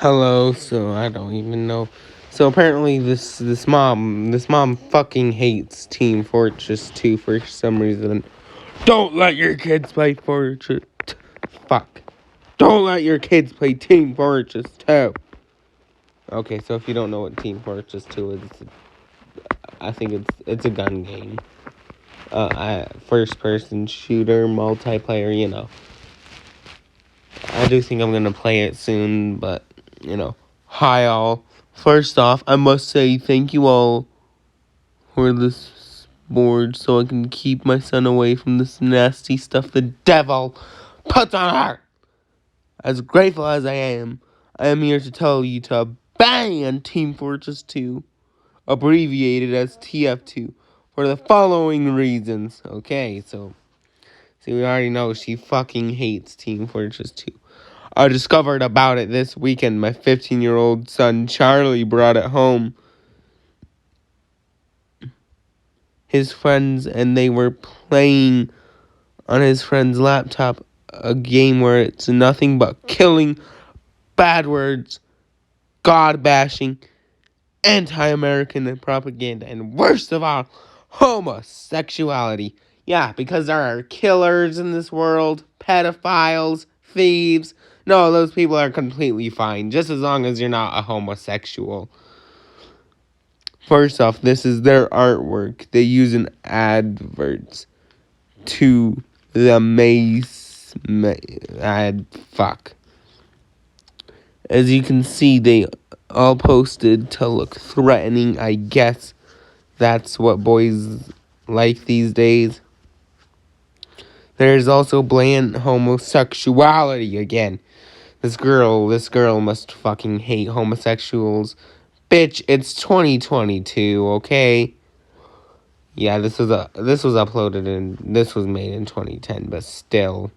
Hello, so I don't even know. So apparently this mom fucking hates Team Fortress 2 for some reason. Don't let your kids play Fortress. Fuck. Don't let your kids play Team Fortress 2. Okay, so if you don't know what Team Fortress 2 is, I think it's a gun game. First person shooter, multiplayer, I do think I'm gonna play it soon, but hi all. First off, I must say thank you all for this board so I can keep my son away from this nasty stuff the devil puts on her. As grateful as I am here to tell you to ban Team Fortress 2, abbreviated as TF2, for the following reasons. Okay, so see, we already know she fucking hates Team Fortress 2. I discovered about it this weekend. My 15-year-old son Charlie brought it home. His friends and they were playing on his friend's laptop a game where it's nothing but killing, bad words, God bashing, anti-American propaganda, and worst of all, homosexuality. Yeah, because there are killers in this world, pedophiles, thieves. No, those people are completely fine, just as long as you're not a homosexual. First off, this is their artwork. They use an adverts to the fuck. As you can see, they all posted to look threatening. I guess that's what boys like these days. There's also blatant homosexuality again. This girl must fucking hate homosexuals. Bitch, it's 2022, okay? Yeah, this was made in 2010, but still.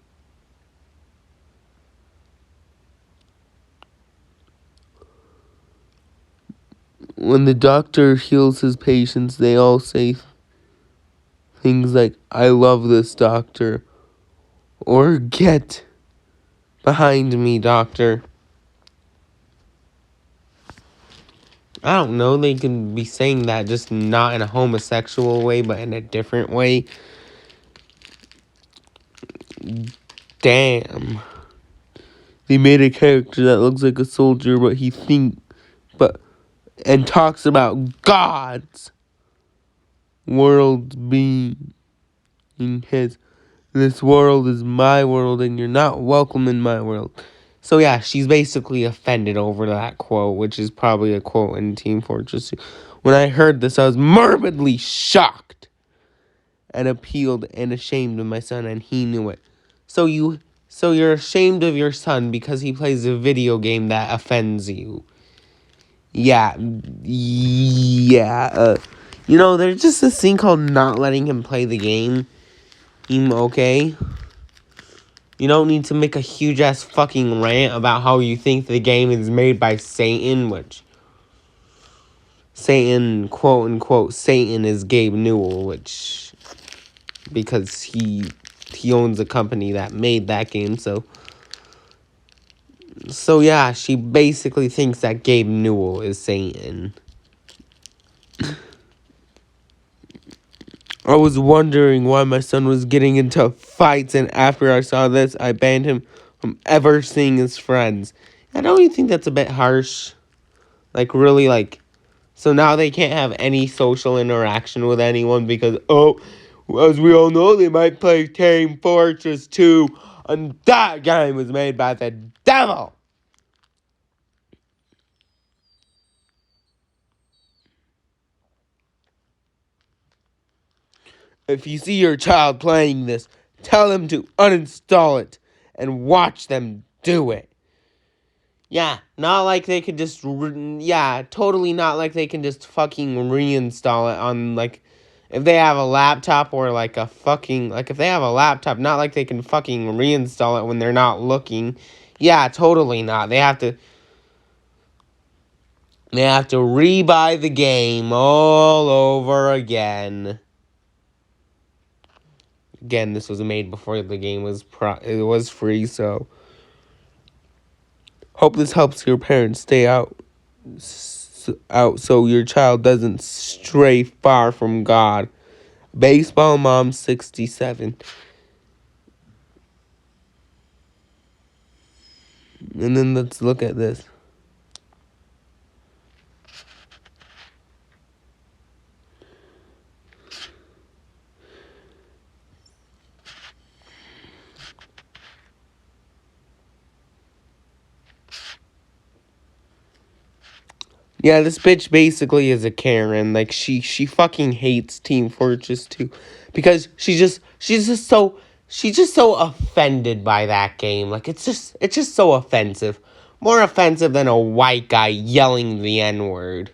When the doctor heals his patients, they all say things like, I love this doctor, or get behind me, doctor. I don't know, they can be saying that just not in a homosexual way, but in a different way. Damn. They made a character that looks like a soldier, and talks about God's world being his. This world is my world, and you're not welcome in my world. So yeah, she's basically offended over that quote, which is probably a quote in Team Fortress 2. When I heard this, I was morbidly shocked and appealed and ashamed of my son, and he knew it. So you're ashamed of your son because he plays a video game that offends you. Yeah. There's just this thing called not letting him play the game. Okay? You don't need to make a huge ass fucking rant about how you think the game is made by Satan, which Satan, quote unquote, Satan is Gabe Newell, because he owns a company that made that game, so yeah, she basically thinks that Gabe Newell is Satan. I was wondering why my son was getting into fights, and after I saw this, I banned him from ever seeing his friends. I don't you think that's a bit harsh? Really, so now they can't have any social interaction with anyone because, as we all know, they might play Team Fortress 2, and that game was made by the devil! If you see your child playing this, tell them to uninstall it and watch them do it. Yeah, not like they could just, totally not like they can just fucking reinstall it on, if they have a laptop or, if they have a laptop, not like they can fucking reinstall it when they're not looking. Yeah, totally not. They have to rebuy the game all over again. Again, this was made before the game was free, so Hope this helps your parents stay out so your child doesn't stray far from God. Baseball Mom 67. And then let's look at this. Yeah, this bitch basically is a Karen. Like she fucking hates Team Fortress 2 because she's just so offended by that game. Like it's just so offensive. More offensive than a white guy yelling the N-word.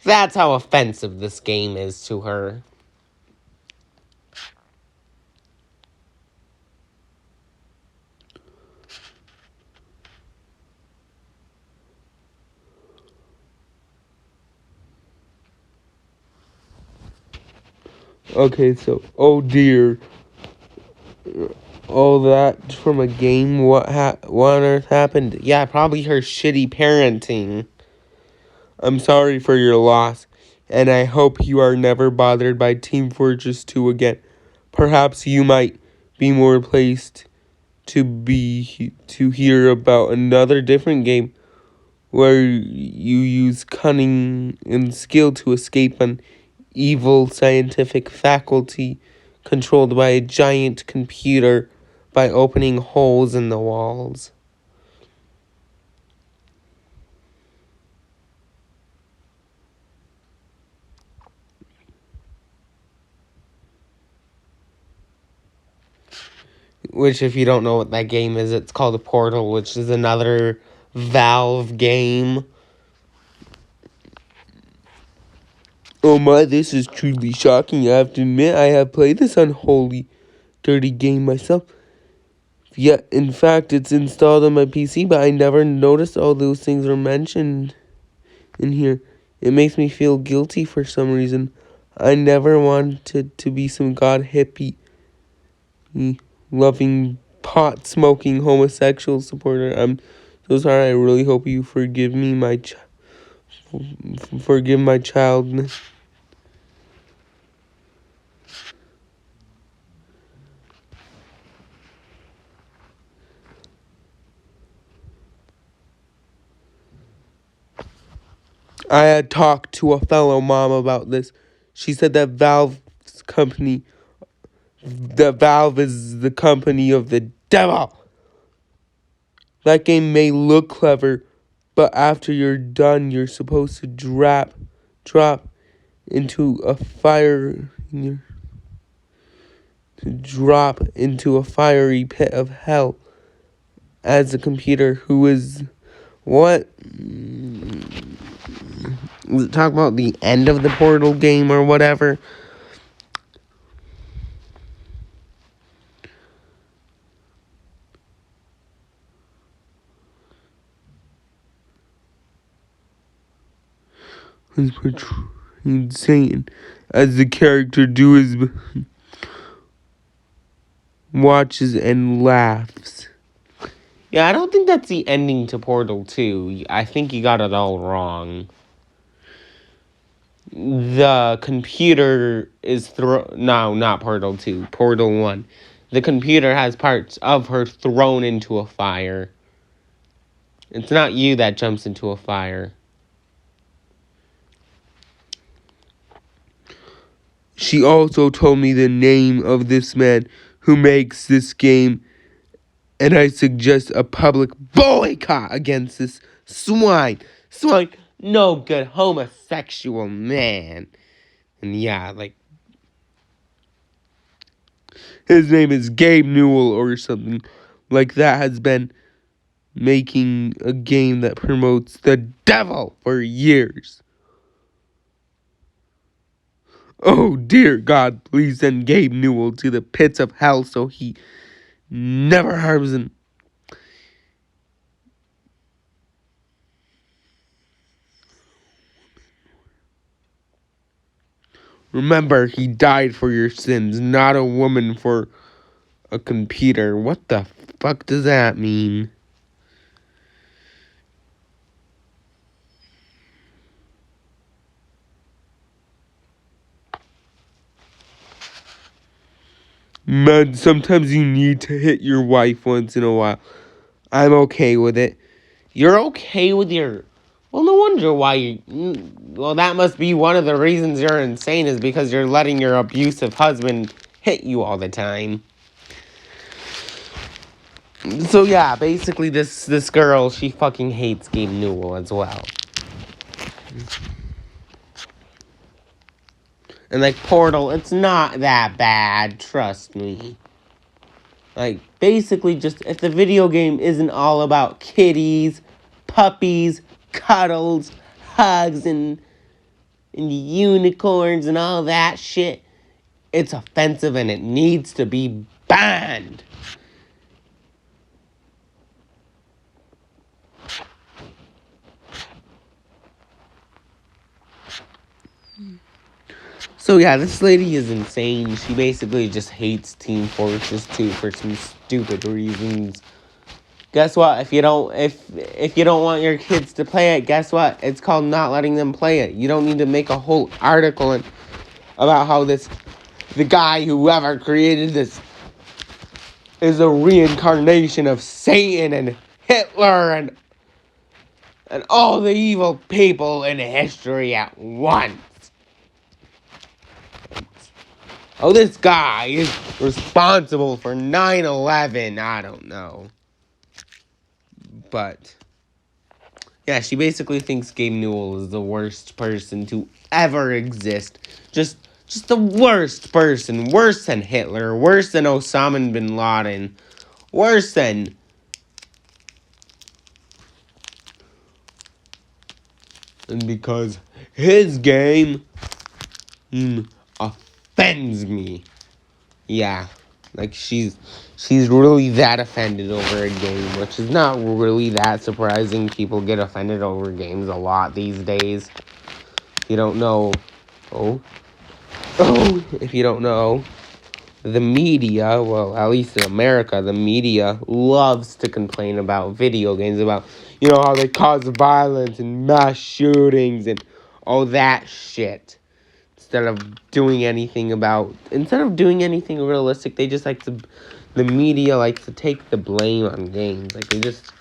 That's how offensive this game is to her. Okay, so oh dear. All that from a game. What on earth happened? Yeah, probably her shitty parenting. I'm sorry for your loss, and I hope you are never bothered by Team Fortress 2 again. Perhaps you might be more placed to hear about another different game where you use cunning and skill to escape an evil scientific faculty controlled by a giant computer by opening holes in the walls. Which, if you don't know what that game is, it's called Portal, which is another Valve game. Oh my, this is truly shocking. I have to admit, I have played this unholy, dirty game myself. Yeah, in fact, it's installed on my PC, but I never noticed all those things are mentioned in here. It makes me feel guilty for some reason. I never wanted to be some god hippie, loving, pot smoking homosexual supporter. I'm so sorry. I really hope you forgive me, forgive my childness. I had talked to a fellow mom about this. She said that Valve is the company of the devil. That game may look clever, but after you're done, you're supposed to drop into a fire. To drop into a fiery pit of hell as a computer who is what? Talk about the end of the Portal game or whatever. Is portraying Satan as the character do his watches and laughs. Yeah, I don't think that's the ending to Portal 2. I think you got it all wrong. The computer is no, not Portal 2, Portal 1. The computer has parts of her thrown into a fire. It's not you that jumps into a fire. She also told me the name of this man who makes this game, and I suggest a public boycott against this swine. Swine, no good homosexual man. And yeah, like, his name is Gabe Newell or something like that, has been making a game that promotes the devil for years. Oh dear God, please send Gabe Newell to the pits of hell so he never harms him. Remember, he died for your sins, not a woman for a computer. What the fuck does that mean? Man, sometimes you need to hit your wife once in a while. I'm okay with it. You're okay with your... Well, no wonder why you... Well, that must be one of the reasons you're insane, is because you're letting your abusive husband hit you all the time. So yeah, basically this girl, she fucking hates Gabe Newell as well. And like Portal, it's not that bad, trust me. Like, basically just, if the video game isn't all about kitties, puppies, cuddles, hugs, and unicorns and all that shit, it's offensive and it needs to be banned. So yeah, this lady is insane. She basically just hates Team Fortress 2 for some stupid reasons. Guess what? If you don't want your kids to play it, guess what? It's called not letting them play it. You don't need to make a whole article about how the guy whoever created this is a reincarnation of Satan and Hitler and all the evil people in history at once. Oh, this guy is responsible for 9/11. I don't know. But, yeah, she basically thinks Gabe Newell is the worst person to ever exist. Just the worst person. Worse than Hitler. Worse than Osama bin Laden. Worse than... And because his game offends me. Yeah, like she's really that offended over a game, which is not really that surprising. People get offended over games a lot these days. If you don't know, if you don't know, the media, well, at least in America, the media loves to complain about video games, about, how they cause violence and mass shootings and all that shit. Instead of doing anything realistic, they just the media likes to take the blame on games. Like, they just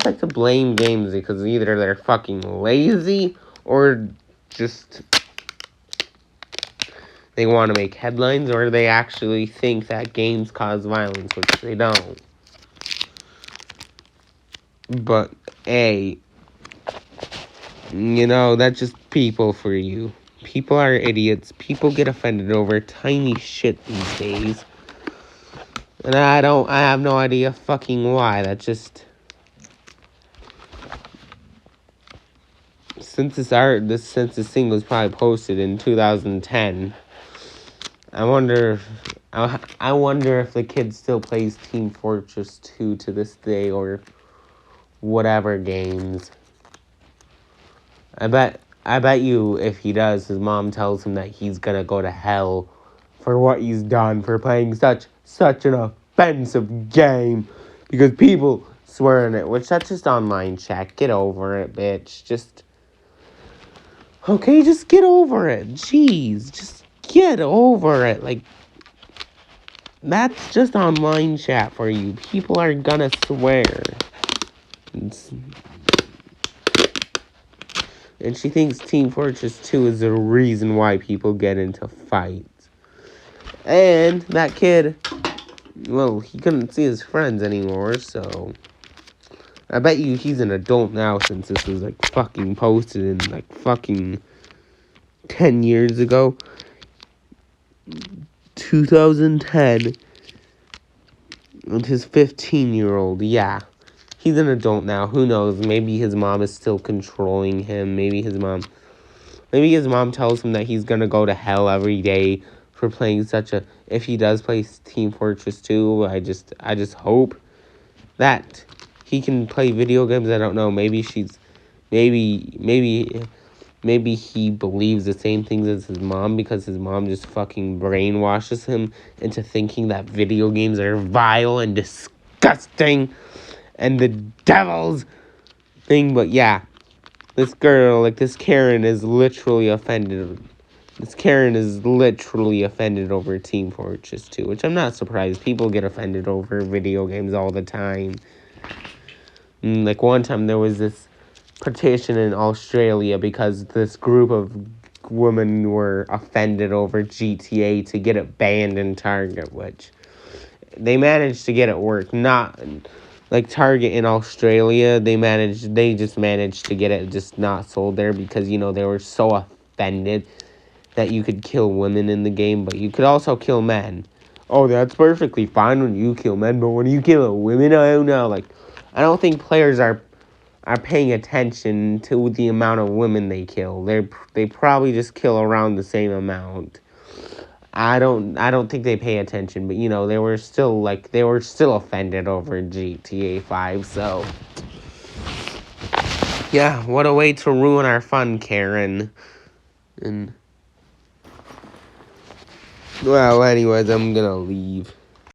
like to blame games because either they're fucking lazy or just they want to make headlines, or they actually think that games cause violence, which they don't. But, hey, that's just people for you. People are idiots. People get offended over tiny shit these days. And I have no idea fucking why. That's just... Since this thing was probably posted in 2010, I wonder if the kid still plays Team Fortress 2 to this day, or whatever games. I bet you if he does, his mom tells him that he's gonna go to hell for what he's done, for playing such an offensive game, because people swear in it, which that's just online chat. Get over it, bitch. Just get over it. Jeez, just get over it. Like, that's just online chat for you. People are gonna swear. And she thinks Team Fortress 2 is the reason why people get into fights. And that kid, well, he couldn't see his friends anymore, so... I bet you he's an adult now, since this was, fucking posted in, fucking 10 years ago. 2010. And his 15-year-old, yeah. He's an adult now. Who knows? Maybe his mom is still controlling him. Maybe his mom tells him that he's gonna go to hell every day for playing if he does play Team Fortress 2. I just hope that he can play video games. I don't know. Maybe he believes the same things as his mom, because his mom just fucking brainwashes him into thinking that video games are vile and disgusting and the devil's thing. But yeah, this girl, this Karen, is literally offended This Karen is literally offended over Team Fortress 2, which I'm not surprised. People get offended over video games all the time. Like one time there was this petition in Australia because this group of women were offended over GTA to get it banned in Target, which they managed to get it work. Not like Target in Australia, they just managed to get it just not sold there because, you know, they were so offended that you could kill women in the game, but you could also kill men. Oh, that's perfectly fine when you kill men, but when you kill women, I don't know. Like, I don't think players are paying attention to the amount of women they kill. They probably just kill around the same amount. I don't think they pay attention, but you know, they were still offended over GTA 5, so yeah, what a way to ruin our fun, Karen. And well, anyways, I'm gonna leave.